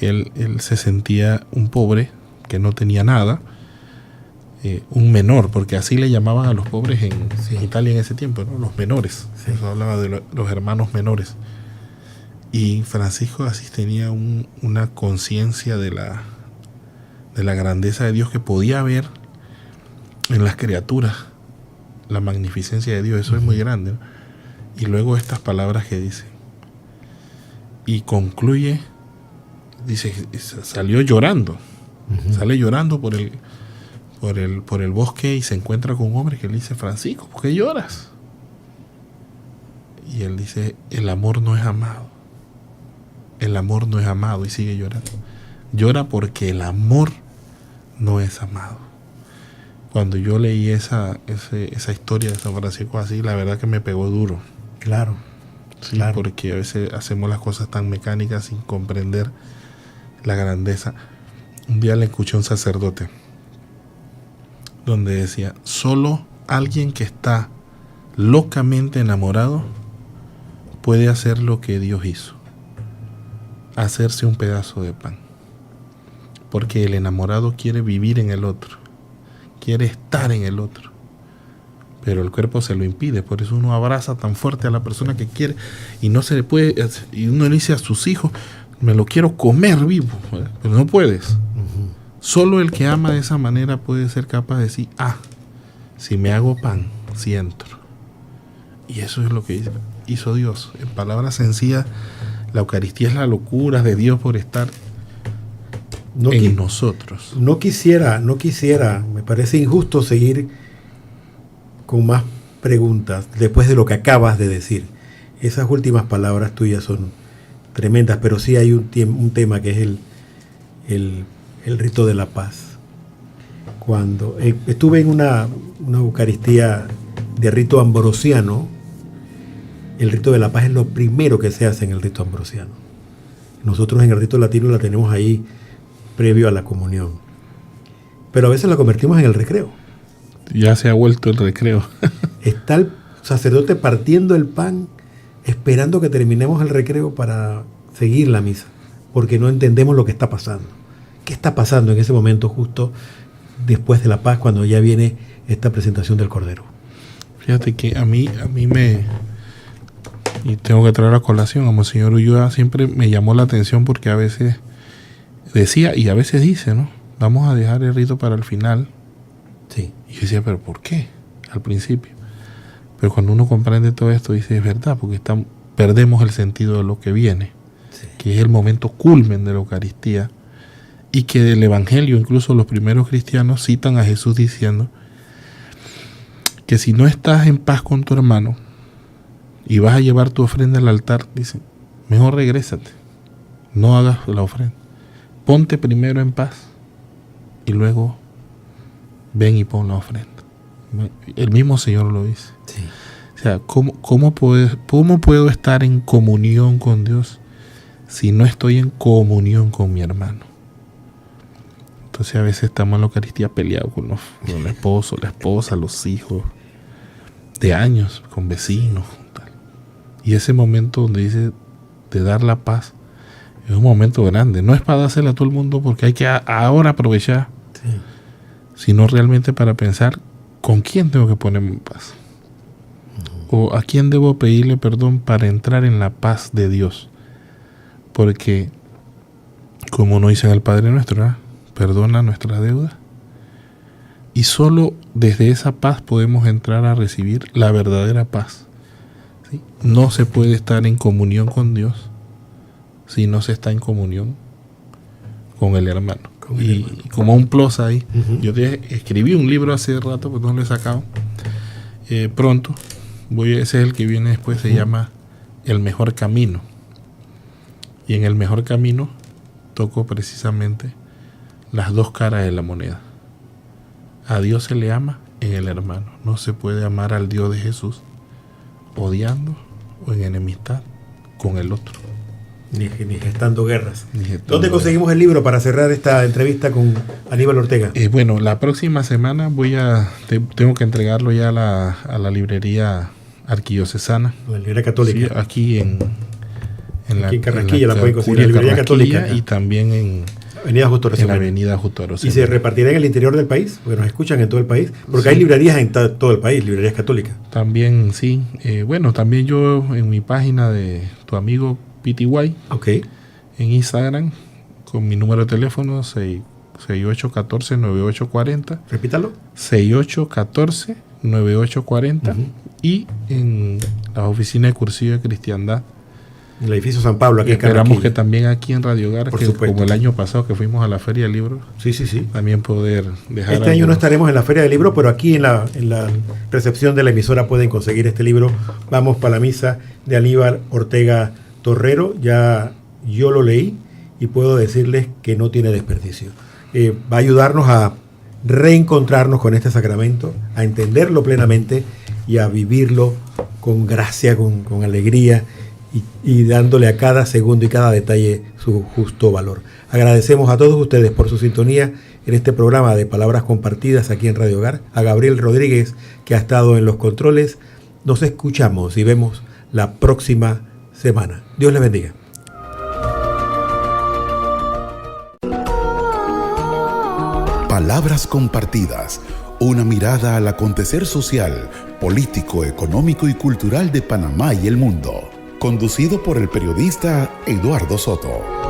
él se sentía un pobre que no tenía nada, un menor, porque así le llamaban a los pobres en Italia en ese tiempo, ¿no? Los menores. Sí. Eso hablaba de los hermanos menores. Y Francisco de Asís tenía una conciencia de la grandeza de Dios, que podía ver en las criaturas la magnificencia de Dios. Eso es muy grande, ¿no? Y luego estas palabras que dice, y concluye, dice, salió llorando, sale llorando por el bosque, y se encuentra con un hombre que le dice: Francisco, ¿por qué lloras? Y él dice: el amor no es amado, el amor no es amado, y sigue llorando. Llora porque el amor no es amado. Cuando yo leí esa historia de San Francisco así, la verdad que me pegó duro. Claro. Sí, claro. Porque a veces hacemos las cosas tan mecánicas sin comprender la grandeza. Un día le escuché a un sacerdote donde decía: solo alguien que está locamente enamorado puede hacer lo que Dios hizo, hacerse un pedazo de pan. Porque el enamorado quiere vivir en el otro, quiere estar en el otro, pero el cuerpo se lo impide. Por eso uno abraza tan fuerte a la persona que quiere y no se le puede, y uno le dice a sus hijos: me lo quiero comer vivo, pero no puedes. Solo el que ama de esa manera puede ser capaz de decir: si me hago pan, sí entro. Y eso es lo que hizo Dios. En palabras sencillas, la Eucaristía es la locura de Dios por estar en nosotros. No quisiera, me parece injusto seguir con más preguntas después de lo que acabas de decir. Esas últimas palabras tuyas son tremendas, pero sí hay un tema que es el rito de la paz. Cuando estuve en una Eucaristía de rito ambrosiano, el rito de la paz es lo primero que se hace en el rito ambrosiano. Nosotros en el rito latino la tenemos ahí previo a la comunión, pero a veces la convertimos en el recreo. Ya se ha vuelto el recreo. Está el sacerdote partiendo el pan, esperando que terminemos el recreo para seguir la misa, porque no entendemos lo que está pasando. ¿Qué está pasando en ese momento justo después de la paz, cuando ya viene esta presentación del Cordero? Fíjate que a mí me... Y tengo que traer a colación a Monseñor Ulloa, siempre me llamó la atención, porque a veces decía, y a veces dice, ¿no? Vamos a dejar el rito para el final. Sí. Y yo decía: ¿pero por qué? Al principio. Pero cuando uno comprende todo esto, dice: es verdad, porque perdemos el sentido de lo que viene, sí, que es el momento culmen de la Eucaristía, y que del Evangelio, incluso los primeros cristianos citan a Jesús diciendo que si no estás en paz con tu hermano y vas a llevar tu ofrenda al altar, dicen: mejor regrésate, no hagas la ofrenda, ponte primero en paz y luego ven y pon la ofrenda. El mismo Señor lo dice. Sí. O sea, ¿cómo puedo estar en comunión con Dios si no estoy en comunión con mi hermano? Entonces a veces estamos en la Eucaristía peleados con el esposo, la esposa, los hijos, de años, con vecinos, tal. Y ese momento donde dice de dar la paz es un momento grande. No es para dársela a todo el mundo porque hay que ahora aprovechar, sí, sino realmente para pensar: ¿con quién tengo que ponerme en paz? ¿O a quién debo pedirle perdón para entrar en la paz de Dios? Porque, como nos dice en el Padre Nuestro, ¿no? Perdona nuestras deudas. Y solo desde esa paz podemos entrar a recibir la verdadera paz, ¿sí? No se puede estar en comunión con Dios si no se está en comunión con el hermano. Y como un plus ahí, yo escribí un libro hace rato, pues no lo he sacado. Pronto, ese es el que viene después, se llama El Mejor Camino. Y en El Mejor Camino toco precisamente las dos caras de la moneda. A Dios se le ama en el hermano. No se puede amar al Dios de Jesús odiando o en enemistad con el otro. Ni gestando guerras. ¿Dónde conseguimos el libro para cerrar esta entrevista con Aníbal Ortega? Bueno, la próxima semana tengo que entregarlo ya a la librería arquidiocesana. La librería católica. Sí, aquí en Carrasquilla la pueden conseguir, la librería católica. Y también Avenida Justo en la Arosemena. avenida Justo ¿Y Arosemena. se repartirá en el interior del país? Porque nos escuchan en todo el país. Porque hay librerías en todo el país, librerías católicas. También, sí. Bueno, también yo en mi página de tu amigo PTY, Ok. en Instagram, con mi número de teléfono 6814-9840. Repítalo. 6814-9840. Y en la oficina de Cursillo de Cristiandad. En el edificio San Pablo, aquí en Esperamos Carraquillo. que también aquí en Radio Hogar, Por que supuesto. como el año pasado que fuimos a la Feria del Libro, Sí. también poder dejar Este año no algunos- estaremos en la Feria del Libro, pero aquí en la recepción de la emisora pueden conseguir este libro. Vamos para la misa de Aníbal Ortega Torrero. Ya yo lo leí y puedo decirles que no tiene desperdicio. Va a ayudarnos a reencontrarnos con este sacramento, a entenderlo plenamente y a vivirlo con gracia, con alegría y dándole a cada segundo y cada detalle su justo valor. Agradecemos a todos ustedes por su sintonía en este programa de Palabras Compartidas aquí en Radio Hogar, a Gabriel Rodríguez que ha estado en los controles. Nos escuchamos y vemos la próxima semana. Dios les bendiga. Palabras compartidas, una mirada al acontecer social, político, económico y cultural de Panamá y el mundo. Conducido por el periodista Eduardo Soto.